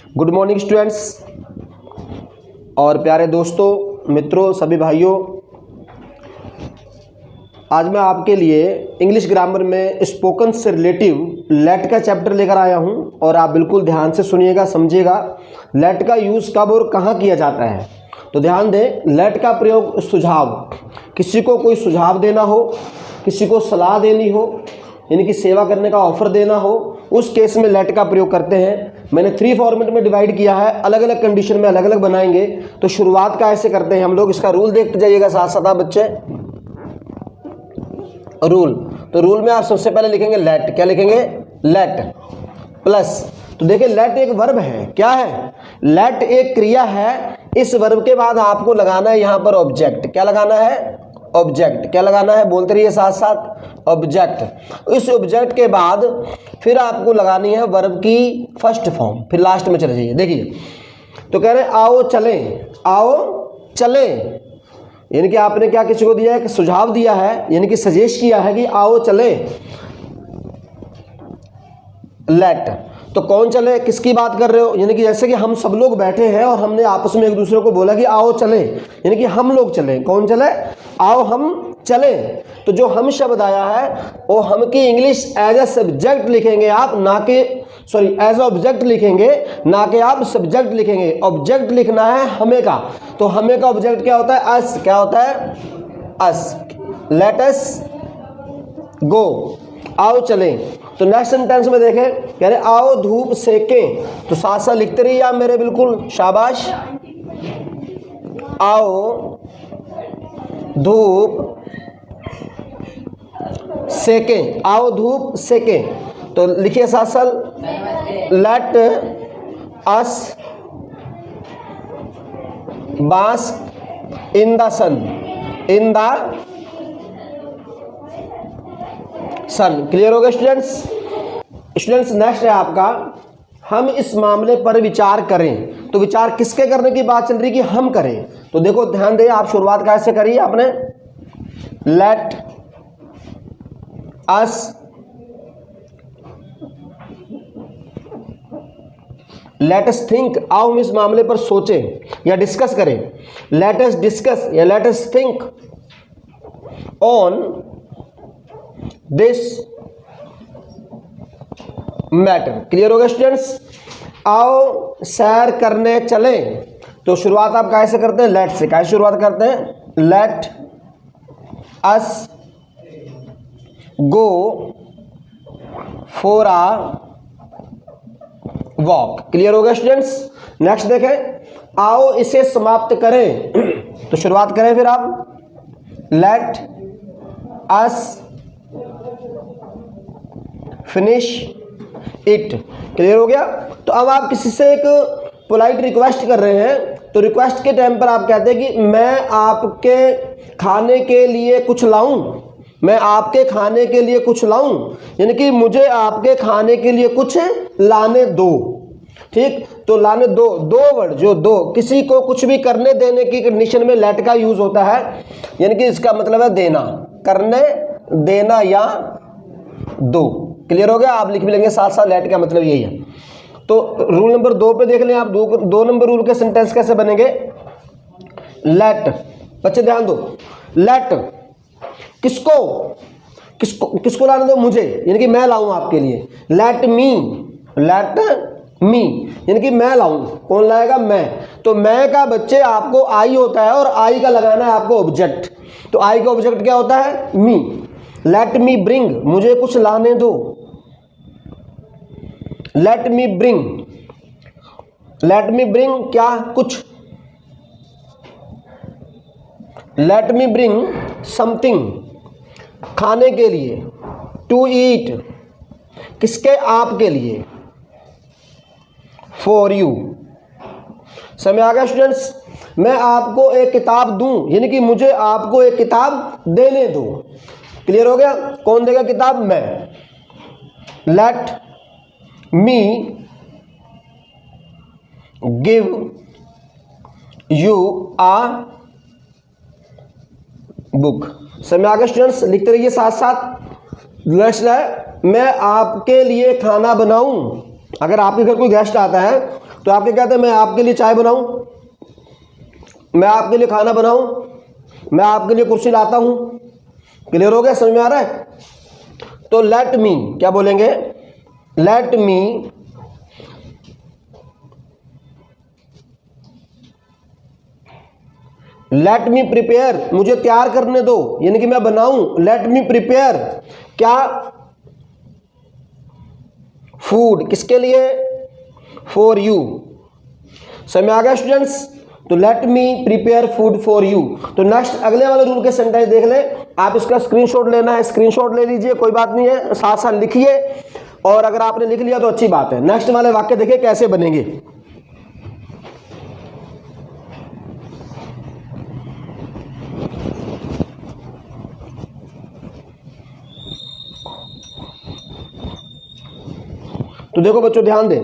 Good morning students और प्यारे दोस्तों, मित्रों, सभी भाइयों। आज मैं आपके लिए इंग्लिश ग्रामर में स्पोकन से रिलेटिव लेट का चैप्टर लेकर आया हूं और आप बिल्कुल ध्यान से सुनिएगा, समझिएगा लेट का यूज़ कब और कहां किया जाता है। तो ध्यान दें, लेट का प्रयोग सुझाव, किसी को कोई सुझाव देना हो, किसी को सलाह देनी हो, यानी कि सेवा करने का ऑफर देना हो, उस केस में लेट का प्रयोग करते हैं। मैंने 3 फॉर्मेट में डिवाइड किया है, अलग अलग कंडीशन में अलग अलग बनाएंगे। तो शुरुआत का ऐसे करते हैं हम लोग, इसका रूल देखते जाइएगा साथ साथ आप बच्चे। रूल, तो रूल में आप सबसे पहले लिखेंगे लेट। क्या लिखेंगे? लेट प्लस, तो देखिए लेट एक वर्ब है। क्या है? लेट एक क्रिया है। इस वर्ब के बाद आपको लगाना है यहाँ पर ऑब्जेक्ट। क्या लगाना है? ऑब्जेक्ट। क्या लगाना है? बोलते रहिए साथ साथ, ऑब्जेक्ट। इस ऑब्जेक्ट के बाद फिर आपको लगानी है वर्ब की फर्स्ट फॉर्म, फिर लास्ट में चले जाइए। देखिए, तो कह रहे हैं आओ चलें, आओ चलें, यानी कि आपने क्या किसी को दिया है? कि सुझाव दिया है, यानी कि सजेस्ट किया है कि आओ चलें। लेट, तो कौन चले, किसकी बात कर रहे हो? यानी कि जैसे कि हम सब लोग बैठे हैं और हमने आपस में एक दूसरे को बोला कि आओ चलें, यानी कि हम लोग चलें। कौन चले? आओ हम चलें। तो जो हम शब्द आया है वो हम की इंग्लिश एज ए सब्जेक्ट लिखेंगे आप, ना कि एज ऑब्जेक्ट लिखेंगे, ना कि आप सब्जेक्ट लिखेंगे। ऑब्जेक्ट लिखना है हमें का, तो हमें का ऑब्जेक्ट क्या होता है? अस। क्या होता है? अस। लेट अस गो, आओ चलें। तो नेक्स्ट सेंटेंस में देखें, कह रहे आओ धूप सेकें। तो साथ साथ लिखते रहिए आप मेरे, बिल्कुल शाबाश। आओ धूप सेकें, आओ धूप सेकें। तो लिखिए साथ साथ, let us bask in the sun, in the sun. Clear हो गया स्टूडेंट्स? स्टूडेंट्स नेक्स्ट है आपका, हम इस मामले पर विचार करें। तो विचार किसके करने की बात चल रही कि हम करें। तो देखो ध्यान दें, आप शुरुआत कैसे करिए आपने, let us, let us think, आओ हम इस मामले पर सोचें या डिस्कस करें। लेट अस डिस्कस या let us think on this matter. Clear हो गया स्टूडेंट्स? आओ सैर करने चलें। तो शुरुआत आप कैसे करते हैं? लेट से। कैसे शुरुआत करते हैं? Let us go for uh walk. Clear हो गया स्टूडेंट्स? नेक्स्ट देखें, आओ इसे समाप्त करें। तो शुरुआत करें फिर आप, let us finish it. Clear हो गया? तो अब आप किसी से एक पोलाइट रिक्वेस्ट कर रहे हैं, तो रिक्वेस्ट के टाइम पर आप कहते हैं कि मैं आपके खाने के लिए कुछ लाऊं, मैं आपके खाने के लिए कुछ लाऊं, यानी कि मुझे आपके खाने के लिए कुछ लाने दो। ठीक, तो लाने दो, दो वर्ड, जो दो, किसी को कुछ भी करने देने की कंडीशन में लेट का यूज होता है, यानी कि इसका मतलब है देना, करने देना या दो। क्लियर हो गया? आप लिख भी लेंगे साथ साथ, लेट का मतलब यही है। तो रूल नंबर 2 पे देख लें आप, 2 नंबर रूल के सेंटेंस कैसे बनेंगे। लेट, बच्चे ध्यान दो, लेट किसको किसको किसको लाने दो? मुझे, यानी कि मैं लाऊं आपके लिए। लेट मी, लेट मी, यानी कि मैं लाऊं। कौन लाएगा? मैं। तो मैं का बच्चे आपको आई होता है और आई का लगाना है आपको ऑब्जेक्ट। तो आई का ऑब्जेक्ट क्या होता है? मी। लेट मी ब्रिंग, मुझे कुछ लाने दो। Let me bring, let me bring क्या? कुछ। लेट मी ब्रिंग समथिंग, खाने के लिए। टू ईट, किसके? आपके लिए। For you. समझ आ गया स्टूडेंट्स? मैं आपको एक किताब दूं, यानी कि मुझे आपको एक किताब देने दो। क्लियर हो गया? कौन देगा किताब? मैं। Let me give you a book. समझ आ गया स्टूडेंट्स? लिखते रहिए साथ साथ। नेक्स्ट है, मैं आपके लिए खाना बनाऊं। अगर आपके घर कोई गेस्ट आता है तो आपके कहते हैं मैं आपके लिए चाय बनाऊं, मैं आपके लिए खाना बनाऊं, मैं आपके लिए कुर्सी लाता हूं। क्लियर हो गया, समझ में आ रहा है? तो लेट मी क्या बोलेंगे, लेट मी प्रिपेयर, मुझे तैयार करने दो, यानी कि मैं बनाऊं। लेट मी प्रिपेयर क्या, फूड, किसके लिए, फॉर यू। समझ आ गया स्टूडेंट्स? तो let me prepare food for you. तो नेक्स्ट अगले वाले रूल के सेंटेंस देख ले, आप इसका स्क्रीनशॉट लेना है, स्क्रीनशॉट ले लीजिए, कोई बात नहीं है, साथ साथ लिखिए, और अगर आपने लिख लिया तो अच्छी बात है। नेक्स्ट वाले वाक्य देखिए कैसे बनेंगे। तो देखो बच्चों ध्यान दें,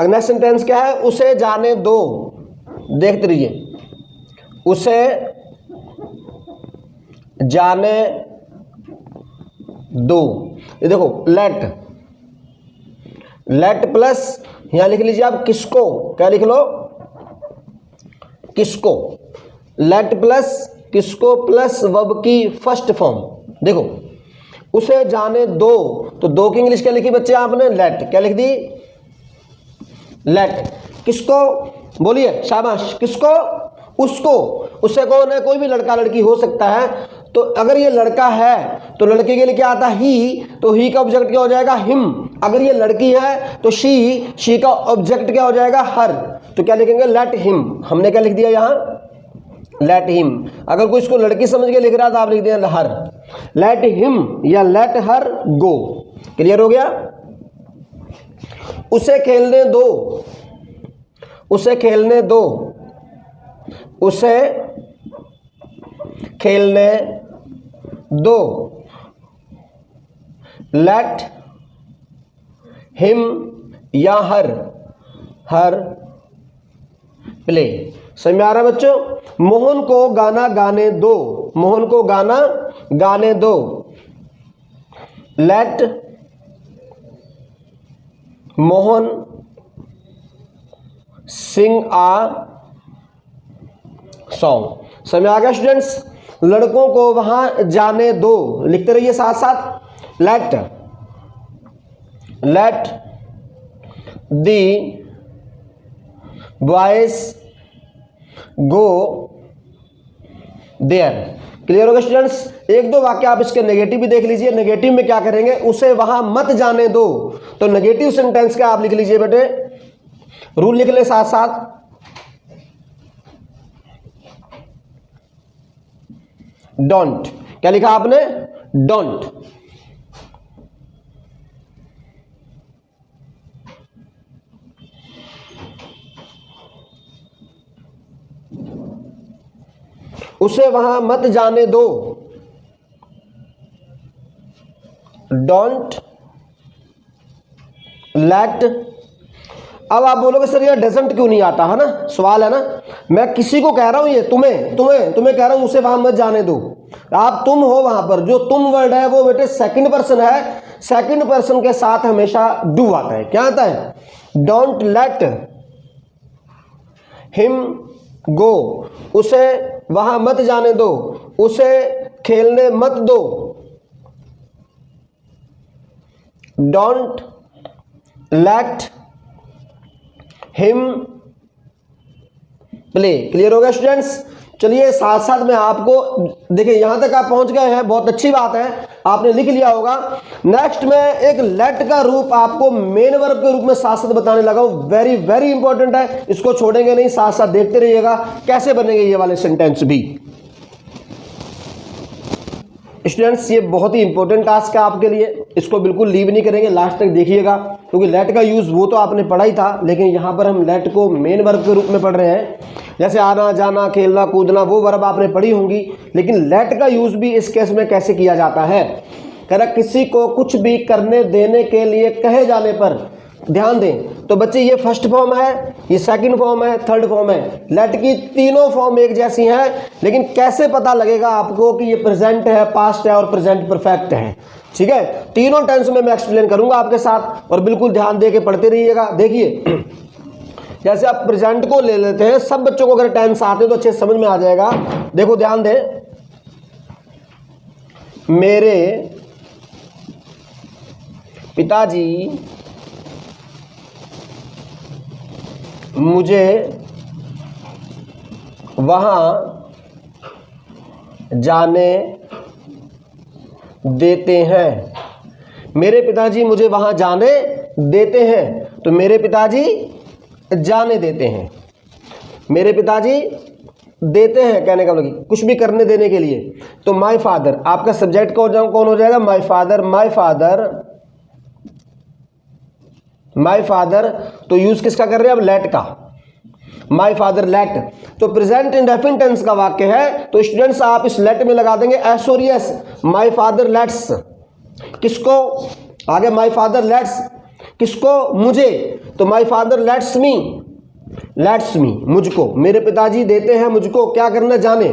अगला सेंटेंस क्या है, उसे जाने दो। देखते रहिए, उसे जाने दो। ये देखो लेट, लेट प्लस यहां लिख लीजिए आप किसको, क्या लिख लो, किसको। लेट प्लस किसको प्लस वर्ब की फर्स्ट फॉर्म। देखो उसे जाने दो, तो दो की इंग्लिश क्या लिखी बच्चे आपने, लेट। क्या लिख दी, लेट। किसको, बोलिए शाबाश, किसको, उसको। उससे कौन है, कोई भी लड़का लड़की हो सकता है। तो अगर ये लड़का है तो लड़के के लिए क्या आता है, ही, तो ही का ऑब्जेक्ट क्या हो जाएगा, हिम। अगर ये लड़की है तो शी का ऑब्जेक्ट क्या हो जाएगा, हर। तो क्या लिखेंगे, लेट हिम। हमने क्या लिख दिया यहां, लेट हिम। अगर कोई इसको लड़की समझ के लिख रहा था आप लिख दिया हर। लेट हिम या लेट हर गो। क्लियर हो गया? उसे खेलने दो, उसे खेलने दो, उसे खेलने दो। लेट हिम या हर प्ले। समझ में आ रहा है बच्चों? मोहन को गाना गाने दो, मोहन को गाना गाने दो। Let Mohan Singh a song. समझ आ गया स्टूडेंट्स? लड़कों को वहां जाने दो, लिखते रहिए साथ साथ। Let the boys go there. Clear होगा स्टूडेंट्स? एक दो वाक्य आप इसके नेगेटिव भी देख लीजिए। नेगेटिव में क्या करेंगे, उसे वहां मत जाने दो। तो नेगेटिव सेंटेंस का आप लिख लीजिए बेटे, रूल लिख ले साथ साथ। डोंट। क्या लिखा आपने, डोंट। उसे वहां मत जाने दो, डोंट लेट। अब आप बोलोगे सर ये डजंट क्यों नहीं आता, है ना, सवाल है ना। मैं किसी को कह रहा हूं, ये तुम्हें कह रहा हूं उसे वहां मत जाने दो। आप तुम हो वहां पर, जो तुम वर्ड है वो बेटे सेकंड पर्सन है। सेकंड पर्सन के साथ हमेशा डू आता है। क्या आता है, डोंट लेट हिम गो, उसे वहां मत जाने दो, उसे खेलने मत दो। Don't let him play. Clear हो गया स्टूडेंट्स? चलिए साथ साथ में आपको, देखिए यहां तक आप पहुंच गए हैं, बहुत अच्छी बात है, आपने लिख लिया होगा। नेक्स्ट में एक लेट का रूप आपको मेन वर्ब के रूप में साथ साथ बताने लगा हूं। वेरी वेरी इंपॉर्टेंट है, इसको छोड़ेंगे नहीं, साथ साथ देखते रहिएगा कैसे बनेंगे ये वाले सेंटेंस भी। स्टूडेंट्स ये बहुत ही इंपॉर्टेंट टास्क है आपके लिए, इसको बिल्कुल लीव नहीं करेंगे, लास्ट तक देखिएगा, क्योंकि लेट का यूज वो तो आपने पढ़ा ही था, लेकिन यहाँ पर हम लेट को मेन वर्ब के रूप में पढ़ रहे हैं। जैसे आना जाना खेलना कूदना वो वर्ब आपने पढ़ी होंगी, लेकिन लेट का यूज भी इस केस में कैसे किया जाता है। कह रहा किसी को कुछ भी करने देने के लिए कहे जाने पर, ध्यान दें तो बच्चे ये फर्स्ट फॉर्म है, ये सेकंड फॉर्म है, थर्ड फॉर्म है। लेट की तीनों फॉर्म एक जैसी हैं, लेकिन कैसे पता लगेगा आपको कि ये प्रेजेंट है, पास्ट है और प्रेजेंट परफेक्ट है। ठीक है, तीनों टेंस में मैं एक्सप्लेन करूंगा आपके साथ, और बिल्कुल ध्यान दे के पढ़ते रहिएगा। देखिए जैसे आप प्रेजेंट को ले लेते हैं, सब बच्चों को अगर टेंस आते हैं तो अच्छे से समझ में आ जाएगा। देखो ध्यान दें, मेरे पिताजी मुझे वहाँ जाने देते हैं। मेरे पिताजी मुझे वहाँ जाने देते हैं, तो मेरे पिताजी जाने देते हैं। मेरे पिताजी देते हैं कहने का मतलब कुछ भी करने देने के लिए। तो माय फादर, आपका सब्जेक्ट कौन हो जाएगा? My father. माय फादर तो यूज किसका कर रहे हैं अब? लेट का। माय फादर लेट, तो प्रेजेंट इंडेफिनिट टेंस का वाक्य है, तो स्टूडेंट्स आप इस लेट में लगा देंगे एस और एस। माय फादर लेट्स किसको? आगे माय फादर लेट्स किसको? मुझे, तो माय फादर लेट्स मी मुझको। मेरे पिताजी देते हैं मुझको क्या करना? जाने।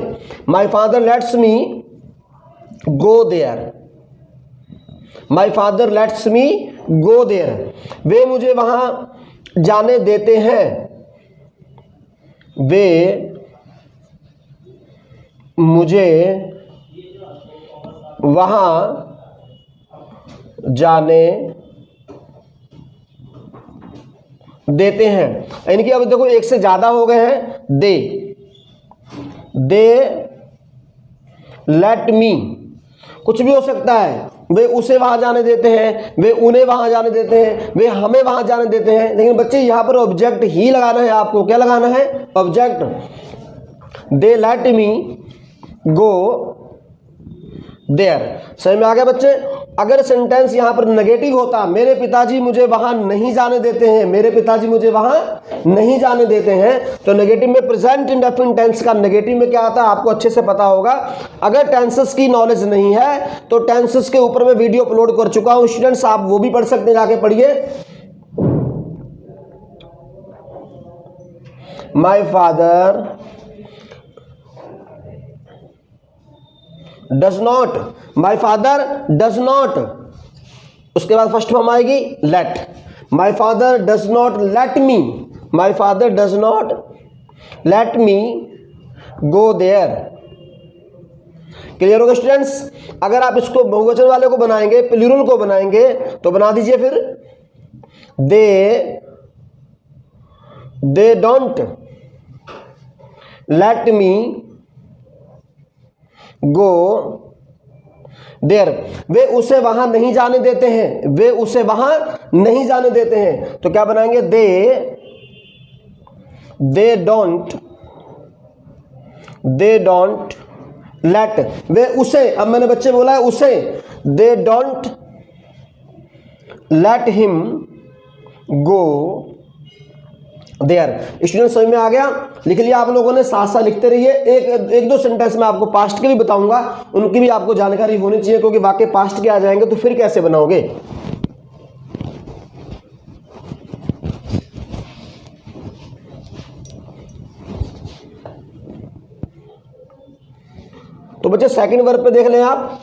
My father lets me go there. My father lets me go there, वे मुझे वहां जाने देते हैं। वे मुझे वहां जाने देते हैं। यानी कि अब देखो एक से ज्यादा हो गए हैं। दे लेट मी, कुछ भी हो सकता है। वे उसे वहां जाने देते हैं, वे उन्हें वहां जाने देते हैं, वे हमें वहां जाने देते हैं। लेकिन बच्चे यहां पर ऑब्जेक्ट ही लगाना है आपको। क्या लगाना है? Object. They let me go there. समझ में आ गया बच्चे? अगर सेंटेंस यहां पर नेगेटिव होता, मेरे पिताजी मुझे वहां नहीं जाने देते हैं, मेरे पिताजी मुझे वहां नहीं जाने देते हैं, तो नेगेटिव में प्रेजेंट इंडेफिनिट टेंस का नेगेटिव में क्या आता है आपको अच्छे से पता होगा। अगर टेंसेस की नॉलेज नहीं है तो टेंसेस के ऊपर मैं वीडियो अपलोड कर चुका हूं स्टूडेंट्स, आप वो भी पढ़ सकते हैं, जाके पढ़िए। My father does not, my father does not, उसके बाद फर्स्ट फॉर्म आएगी let. My father does not let me, my father does not let me go there. Clear होगा स्टूडेंट्स? अगर आप इसको बहुवचन वाले को बनाएंगे, प्लूरल को बनाएंगे, तो बना दीजिए फिर they don't let me go there. वे उसे वहां नहीं जाने देते हैं, वे उसे वहां नहीं जाने देते हैं। तो क्या बनाएंगे? दे डोंट लेट, वे उसे, अब मैंने बच्चे बोला है उसे, they don't let him go there. Student समझ में आ गया? लिख लिया आप लोगों ने? साथ साथ लिखते रहिए। एक दो सेंटेंस में आपको पास्ट के भी बताऊंगा, उनकी भी आपको जानकारी होनी चाहिए, क्योंकि वाक्य पास्ट के आ जाएंगे तो फिर कैसे बनाओगे? तो बच्चे सेकंड वर्ब पे देख लें आप।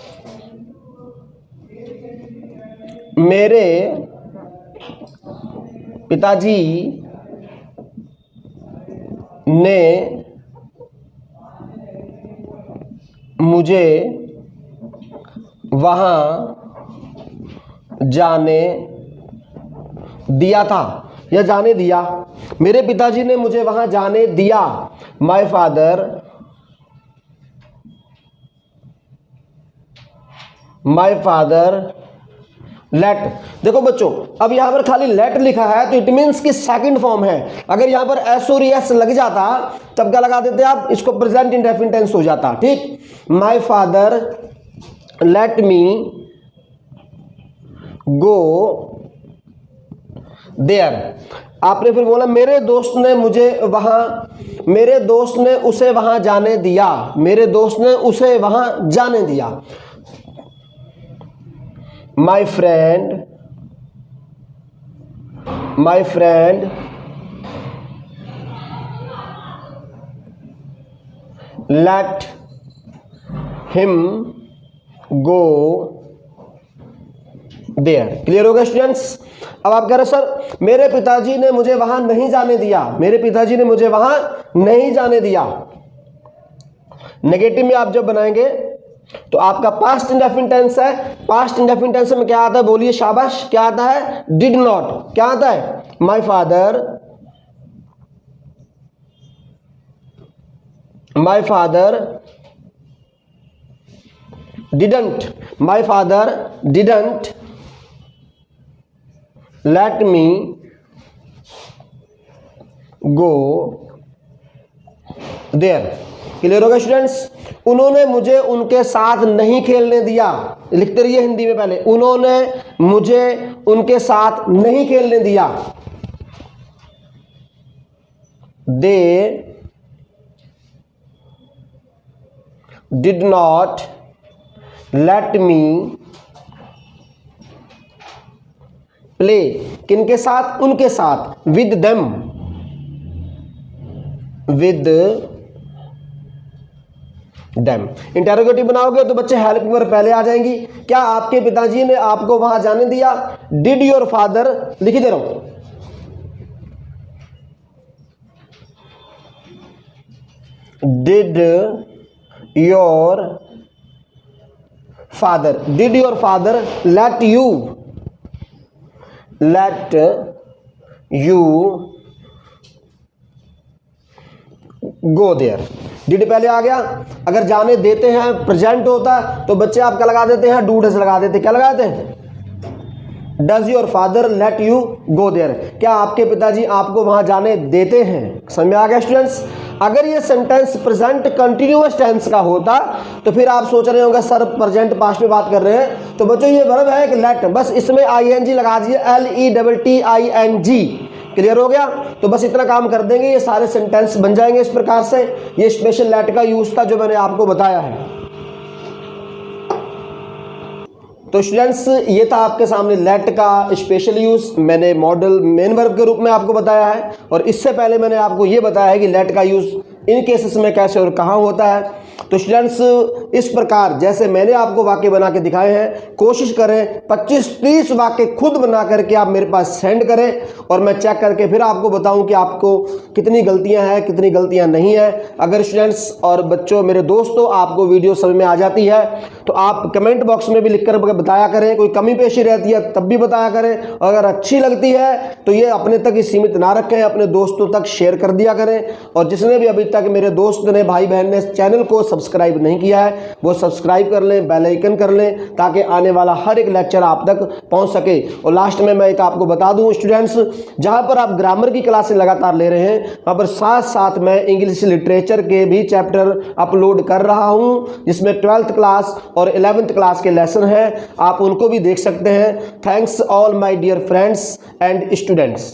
मेरे पिताजी ने मुझे वहां जाने दिया था या जाने दिया। मेरे पिताजी ने मुझे वहां जाने दिया। My father let. देखो बच्चों, अब यहां पर खाली लेट लिखा है तो इट मीन्स की सेकंड फॉर्म है। अगर यहां पर एस और एस लग जाता तब क्या लगा देते आप? इसको प्रेजेंट इंडेफिनिट टेंस हो जाता। ठीक, my father let me go there. आपने फिर बोला मेरे दोस्त ने मुझे वहां, मेरे दोस्त ने उसे वहां जाने दिया, मेरे दोस्त ने उसे वहां जाने दिया। My friend let him go there. Clear हो गया स्टूडेंट्स। अब आप कह रहे सर मेरे पिताजी ने मुझे वहां नहीं जाने दिया, मेरे पिताजी ने मुझे वहां नहीं जाने दिया। नेगेटिव में आप जब बनाएंगे तो आपका पास्ट इंडेफिनिट टेंस है। पास्ट इंडेफिनिट टेंस में क्या आता है, बोलिए शाबाश, क्या आता है, डिड नॉट। क्या आता है, my father didn't let me go there. Clear होगा स्टूडेंट्स। उन्होंने मुझे उनके साथ नहीं खेलने दिया, लिखते रहिए हिंदी में पहले, उन्होंने मुझे उनके साथ नहीं खेलने दिया। They did not let me play. किनके साथ, उनके साथ, with them, with dam. Interrogative बनाओगे तो बच्चे हेल्प वर्ब पहले आ जाएंगी। क्या आपके पिताजी ने आपको वहां जाने दिया, डिड योर फादर, लिख दे रहा हूं, did your father let you go there. Did पहले आ गया। अगर जाने देते हैं प्रेजेंट होता तो बच्चे आप क्या लगा देते हैं, डू डज लगा देते। क्या लगाते हैं, does your father let you go there. क्या आपके पिताजी आपको वहां जाने देते हैं। समझ में आ गया स्टूडेंट्स। अगर ये सेंटेंस प्रेजेंट कंटिन्यूअस टेंस का होता तो फिर आप सोच रहे होंगे सर प्रेजेंट पास्ट में बात कर रहे हैं, तो बच्चों ये वर्ब है कि लेट, बस इसमें ING लगा दीजिए, LETTING। क्लियर हो गया। तो बस इतना काम कर देंगे, ये सारे सेंटेंस बन जाएंगे इस प्रकार से। ये स्पेशल लेट का यूज था जो मैंने आपको बताया है। तो स्टूडेंट्स ये था आपके सामने लेट का स्पेशल यूज, मैंने मॉडल मेन वर्ब के रूप में आपको बताया है। और इससे पहले मैंने आपको ये बताया है कि लेट का यूज इन केसेस में कैसे और कहाँ होता है। तो स्टूडेंट्स इस प्रकार जैसे मैंने आपको वाक्य बना के दिखाए हैं, कोशिश करें 25-30 वाक्य खुद बना करके आप मेरे पास सेंड करें और मैं चेक करके फिर आपको बताऊं कि आपको कितनी गलतियां हैं, कितनी गलतियां नहीं है। अगर स्टूडेंट्स और बच्चों, मेरे दोस्तों, आपको वीडियो समझ में आ जाती है तो आप कमेंट बॉक्स में भी लिखकर बताया करें। कोई कमी पेशी रहती है तब भी बताया करें। अगर अच्छी लगती है तो ये अपने तक ही सीमित ना रखें, अपने दोस्तों तक शेयर कर दिया करें। और जिसने भी अभी तक मेरे दोस्त ने, भाई बहन ने चैनल को सब्सक्राइब नहीं किया है वो सब्सक्राइब कर लें, बेल आइकन कर लें, ताकि आने वाला हर एक लेक्चर आप तक पहुंच सके। और लास्ट में मैं एक आपको बता दूं स्टूडेंट्स, जहां पर आप ग्रामर की क्लासें लगातार ले रहे हैं वहां पर साथ साथ मैं इंग्लिश लिटरेचर के भी चैप्टर अपलोड कर रहा हूं, जिसमें 12th क्लास और 11th क्लास के लेसन हैं, आप उनको भी देख सकते हैं। Thanks all my dear friends and students.